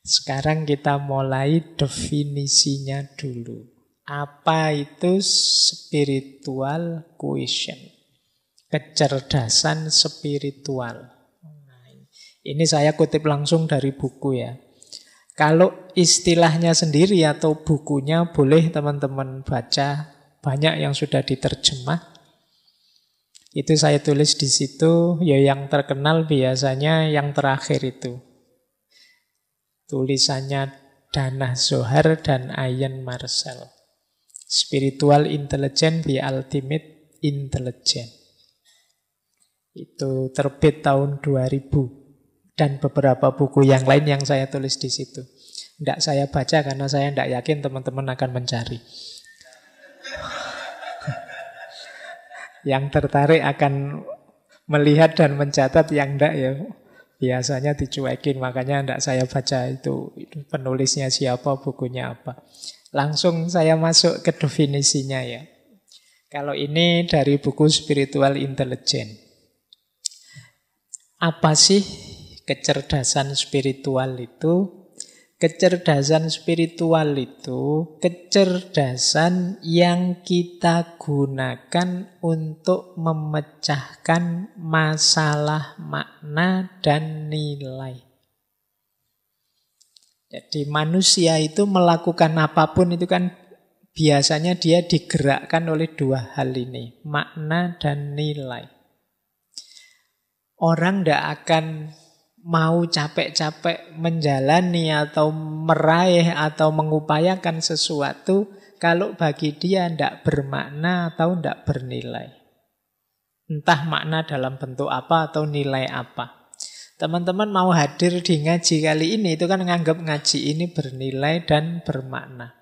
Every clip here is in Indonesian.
Sekarang kita mulai definisinya dulu. Apa itu spiritual quotient? Kecerdasan spiritual. Ini saya kutip langsung dari buku ya. Kalau istilahnya sendiri atau bukunya boleh teman-teman baca. Banyak yang sudah diterjemah. Itu saya tulis di situ. Ya yang terkenal biasanya yang terakhir itu. Tulisannya Dana Zohar dan Ian Marcel. Spiritual Intelligence, the Ultimate Intelligence. Itu terbit tahun 2000. Dan beberapa buku yang lain yang saya tulis di situ. Tidak saya baca karena saya tidak yakin teman-teman akan mencari. Yang tertarik akan melihat dan mencatat, yang tidak ya biasanya dicuekin, makanya tidak saya baca itu penulisnya siapa, bukunya apa. Langsung saya masuk ke definisinya ya. Kalau ini dari buku Spiritual Intelligence. Apa sih kecerdasan spiritual itu? Kecerdasan spiritual itu kecerdasan yang kita gunakan untuk memecahkan masalah makna dan nilai. Jadi manusia itu melakukan apapun itu kan biasanya dia digerakkan oleh dua hal ini, makna dan nilai. Orang tidak akan mau capek-capek menjalani atau meraih atau mengupayakan sesuatu kalau bagi dia tidak bermakna atau tidak bernilai. Entah makna dalam bentuk apa atau nilai apa. Teman-teman mau hadir di ngaji kali ini itu kan menganggap ngaji ini bernilai dan bermakna.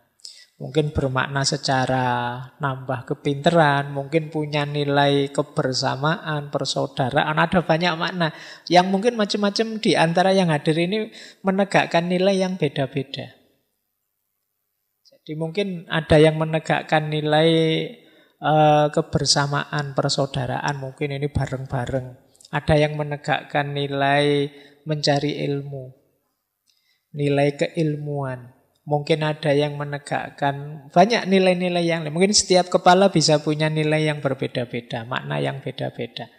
Mungkin bermakna secara nambah kepinteran, mungkin punya nilai kebersamaan, persaudaraan, ada banyak makna. Yang mungkin macam-macam di antara yang hadir ini menegakkan nilai yang beda-beda. Jadi mungkin ada yang menegakkan nilai kebersamaan, persaudaraan, mungkin ini bareng-bareng. Ada yang menegakkan nilai mencari ilmu, nilai keilmuan. Mungkin ada yang menegakkan banyak nilai-nilai yang lain. Mungkin setiap kepala bisa punya nilai yang berbeda-beda, makna yang beda-beda.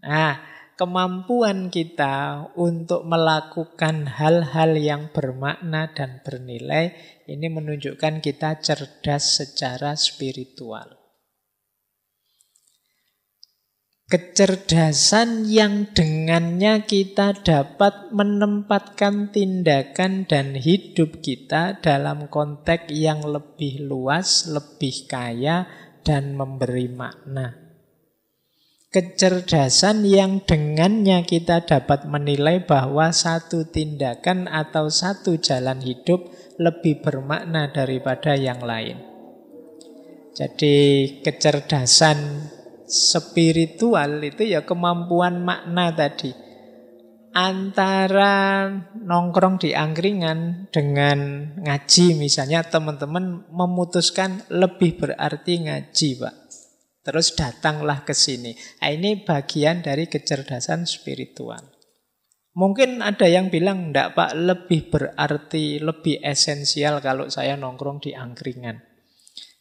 Nah, kemampuan kita untuk melakukan hal-hal yang bermakna dan bernilai, ini menunjukkan kita cerdas secara spiritual. Kecerdasan yang dengannya kita dapat menempatkan tindakan dan hidup kita dalam konteks yang lebih luas, lebih kaya, dan memberi makna. Kecerdasan yang dengannya kita dapat menilai bahwa satu tindakan atau satu jalan hidup lebih bermakna daripada yang lain. Jadi kecerdasan spiritual itu ya kemampuan makna tadi. Antara nongkrong di angkringan dengan ngaji misalnya, teman-teman memutuskan lebih berarti ngaji, Pak. Terus datanglah ke sini. Nah, ini bagian dari kecerdasan spiritual. Mungkin ada yang bilang, enggak Pak, lebih berarti, lebih esensial kalau saya nongkrong di angkringan.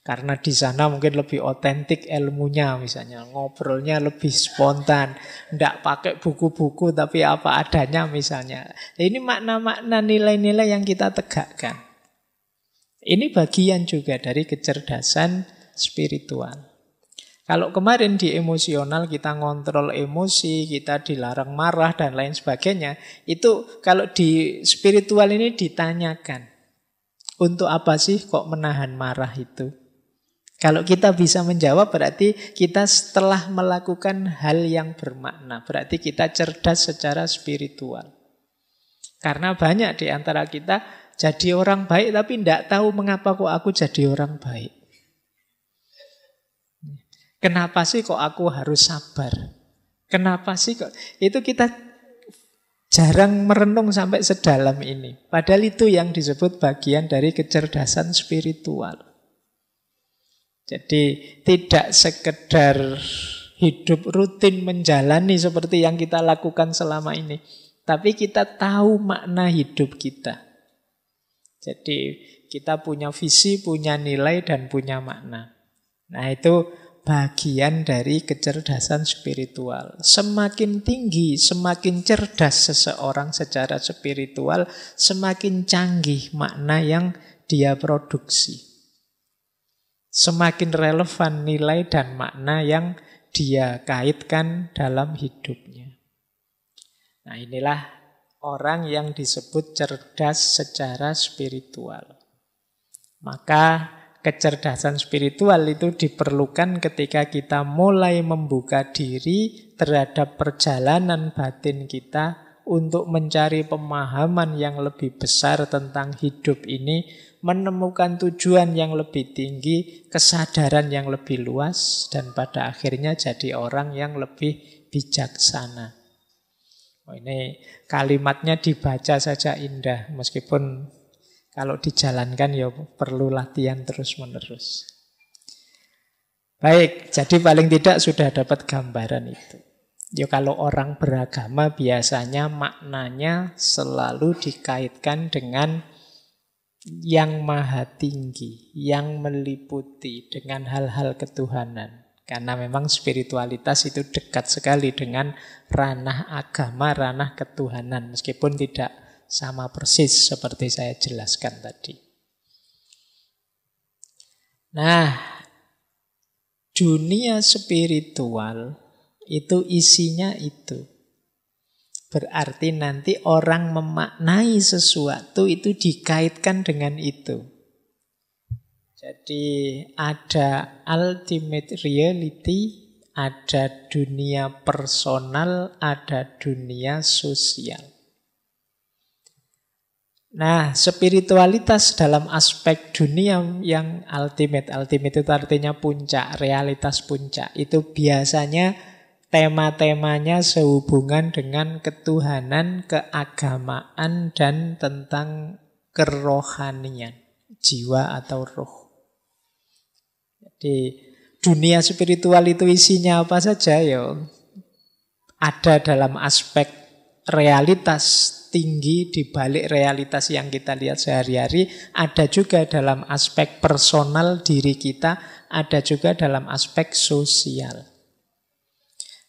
Karena di sana mungkin lebih otentik ilmunya misalnya. Ngobrolnya lebih spontan. Tidak pakai buku-buku tapi apa adanya misalnya. Ini makna-makna nilai-nilai yang kita tegakkan. Ini bagian juga dari kecerdasan spiritual. Kalau kemarin di emosional kita ngontrol emosi, kita dilarang marah dan lain sebagainya. Itu kalau di spiritual ini ditanyakan. Untuk apa sih kok menahan marah itu? Kalau kita bisa menjawab berarti kita setelah melakukan hal yang bermakna. Berarti kita cerdas secara spiritual. Karena banyak di antara kita jadi orang baik tapi tidak tahu mengapa kok aku jadi orang baik. Kenapa sih kok aku harus sabar? Kenapa sih kok? Itu kita jarang merenung sampai sedalam ini. Padahal itu yang disebut bagian dari kecerdasan spiritual. Jadi tidak sekedar hidup rutin menjalani seperti yang kita lakukan selama ini. Tapi kita tahu makna hidup kita. Jadi kita punya visi, punya nilai, dan punya makna. Nah itu bagian dari kecerdasan spiritual. Semakin tinggi, semakin cerdas seseorang secara spiritual, semakin canggih makna yang dia produksi. Semakin relevan nilai dan makna yang dia kaitkan dalam hidupnya. Nah inilah orang yang disebut cerdas secara spiritual. Maka kecerdasan spiritual itu diperlukan ketika kita mulai membuka diri terhadap perjalanan batin kita untuk mencari pemahaman yang lebih besar tentang hidup ini, menemukan tujuan yang lebih tinggi, kesadaran yang lebih luas, dan pada akhirnya jadi orang yang lebih bijaksana. Oh, ini kalimatnya dibaca saja indah, meskipun kalau dijalankan ya perlu latihan terus-menerus. Baik, jadi paling tidak sudah dapat gambaran itu. Ya kalau orang beragama biasanya maknanya selalu dikaitkan dengan yang maha tinggi, yang meliputi dengan hal-hal ketuhanan. Karena memang spiritualitas itu dekat sekali dengan ranah agama, ranah ketuhanan. Meskipun tidak sama persis seperti saya jelaskan tadi. Nah, dunia spiritual itu isinya itu. Berarti nanti orang memaknai sesuatu itu dikaitkan dengan itu. Jadi ada ultimate reality, ada dunia personal, ada dunia sosial. Nah, spiritualitas dalam aspek dunia yang ultimate itu artinya puncak, realitas puncak. Itu biasanya tema-temanya sehubungan dengan ketuhanan, keagamaan, dan tentang kerohanian, jiwa atau roh. Jadi dunia spiritual itu isinya apa saja ya? Ada dalam aspek realitas tinggi di balik realitas yang kita lihat sehari-hari, ada juga dalam aspek personal diri kita, ada juga dalam aspek sosial.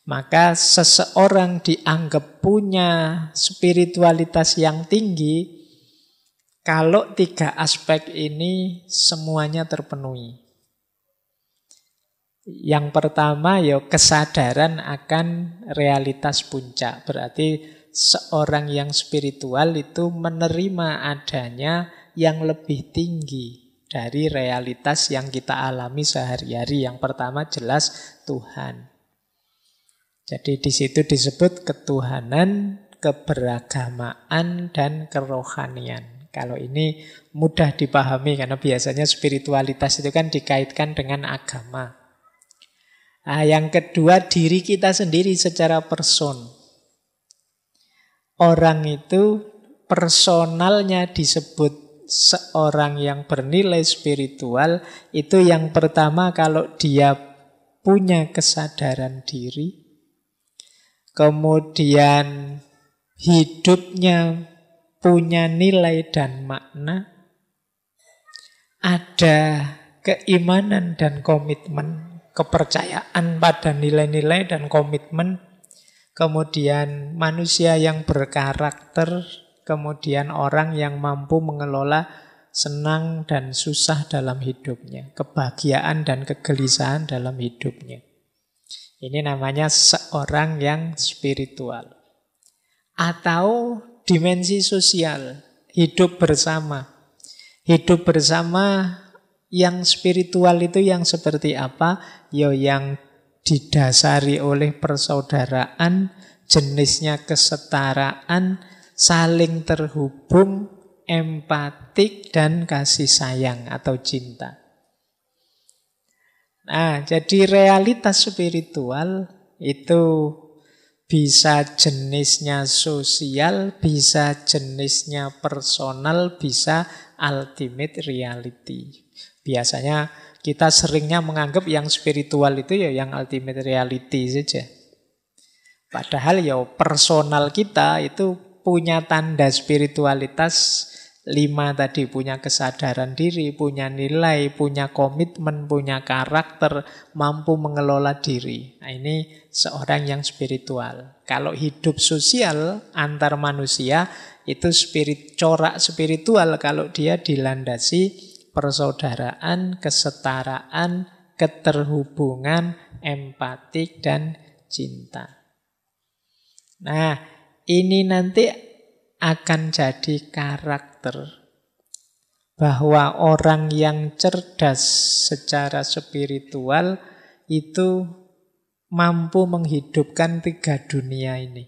Maka seseorang dianggap punya spiritualitas yang tinggi kalau tiga aspek ini semuanya terpenuhi. Yang pertama ya kesadaran akan realitas puncak. Berarti seorang yang spiritual itu menerima adanya yang lebih tinggi dari realitas yang kita alami sehari-hari. Yang pertama jelas Tuhan. Jadi di situ disebut ketuhanan, keberagamaan, dan kerohanian. Kalau ini mudah dipahami karena biasanya spiritualitas itu kan dikaitkan dengan agama. Nah, yang kedua diri kita sendiri secara person. Orang itu personalnya disebut seorang yang bernilai spiritual. Itu yang pertama kalau dia punya kesadaran diri. Kemudian hidupnya punya nilai dan makna. Ada keimanan dan komitmen, kepercayaan pada nilai-nilai dan komitmen. Kemudian manusia yang berkarakter, kemudian orang yang mampu mengelola senang dan susah dalam hidupnya, kebahagiaan dan kegelisahan dalam hidupnya. Ini namanya seorang yang spiritual. Atau dimensi sosial, hidup bersama. Hidup bersama yang spiritual itu yang seperti apa? Ya yang didasari oleh persaudaraan, jenisnya kesetaraan, saling terhubung, empatik, dan kasih sayang atau cinta. Nah, jadi realitas spiritual itu bisa jenisnya sosial, bisa jenisnya personal, bisa ultimate reality. Biasanya kita seringnya menganggap yang spiritual itu ya yang ultimate reality saja. Padahal ya personal kita itu punya tanda spiritualitas 5 tadi punya kesadaran diri, punya nilai, punya komitmen, punya karakter, mampu mengelola diri. Nah, ini seorang yang spiritual. Kalau hidup sosial antar manusia itu corak spiritual kalau dia dilandasi persaudaraan, kesetaraan, keterhubungan, empatik, dan cinta. Nah, ini nanti akan jadi karakter bahwa orang yang cerdas secara spiritual itu mampu menghidupkan 3 dunia ini.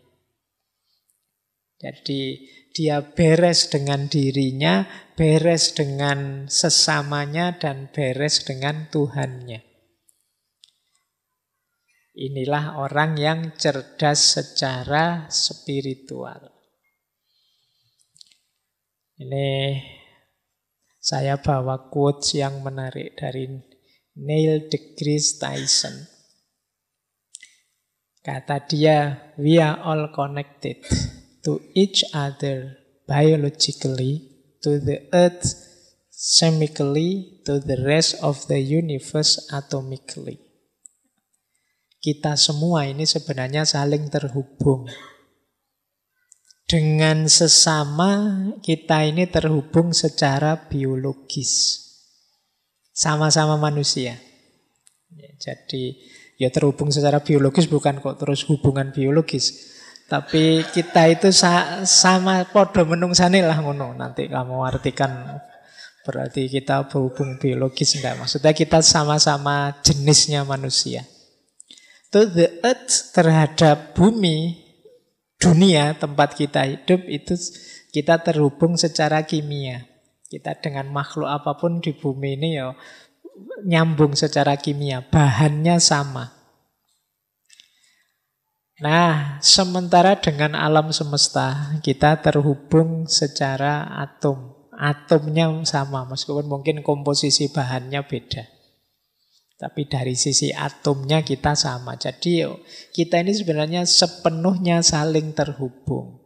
Jadi dia beres dengan dirinya, beres dengan sesamanya, dan beres dengan Tuhannya. Inilah orang yang cerdas secara spiritual. Ini saya bawa quotes yang menarik dari Neil deGrasse Tyson. Kata dia, "We are all connected to each other biologically, to the earth chemically, to the rest of the universe atomically." Kita semua ini sebenarnya saling terhubung. Dengan sesama kita ini terhubung secara biologis. Sama-sama manusia. Ya, jadi ya terhubung secara biologis bukan kok terus hubungan biologis. Tapi kita itu sama podo menungsane lah ngono. Nanti kamu artikan berarti kita berhubung biologis enggak. Maksudnya kita sama-sama jenisnya manusia. To the earth terhadap bumi, dunia tempat kita hidup itu kita terhubung secara kimia. Kita dengan makhluk apapun di bumi ini ya nyambung secara kimia, bahannya sama. Nah, sementara dengan alam semesta kita terhubung secara atom. Atomnya sama, meskipun mungkin komposisi bahannya beda. Tapi dari sisi atomnya kita sama. Jadi kita ini sebenarnya sepenuhnya saling terhubung.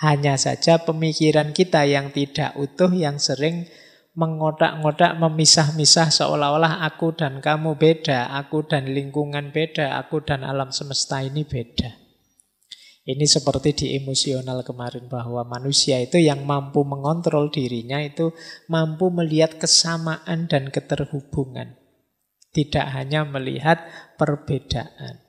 Hanya saja pemikiran kita yang tidak utuh, yang sering mengotak-ngotak, memisah-misah seolah-olah aku dan kamu beda, aku dan lingkungan beda, aku dan alam semesta ini beda. Ini seperti di emosional kemarin, bahwa manusia itu yang mampu mengontrol dirinya itu mampu melihat kesamaan dan keterhubungan. Tidak hanya melihat perbedaan.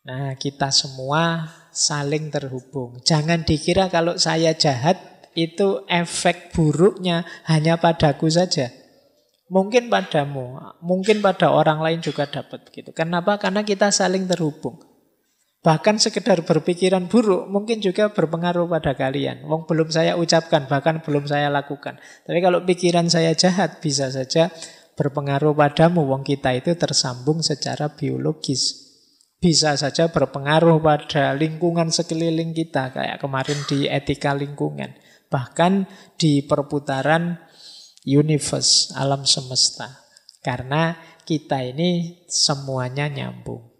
Nah, kita semua saling terhubung. Jangan dikira kalau saya jahat, itu efek buruknya hanya padaku saja. Mungkin padamu, mungkin pada orang lain juga dapat begitu. Kenapa? Karena kita saling terhubung. Bahkan sekedar berpikiran buruk mungkin juga berpengaruh pada kalian. Wong belum saya ucapkan, bahkan belum saya lakukan. Tapi kalau pikiran saya jahat, bisa saja berpengaruh padamu. Wong kita itu tersambung secara biologis. Bisa saja berpengaruh pada lingkungan sekeliling kita, kayak kemarin di etika lingkungan. Bahkan di perputaran universe, alam semesta. Karena kita ini semuanya nyambung.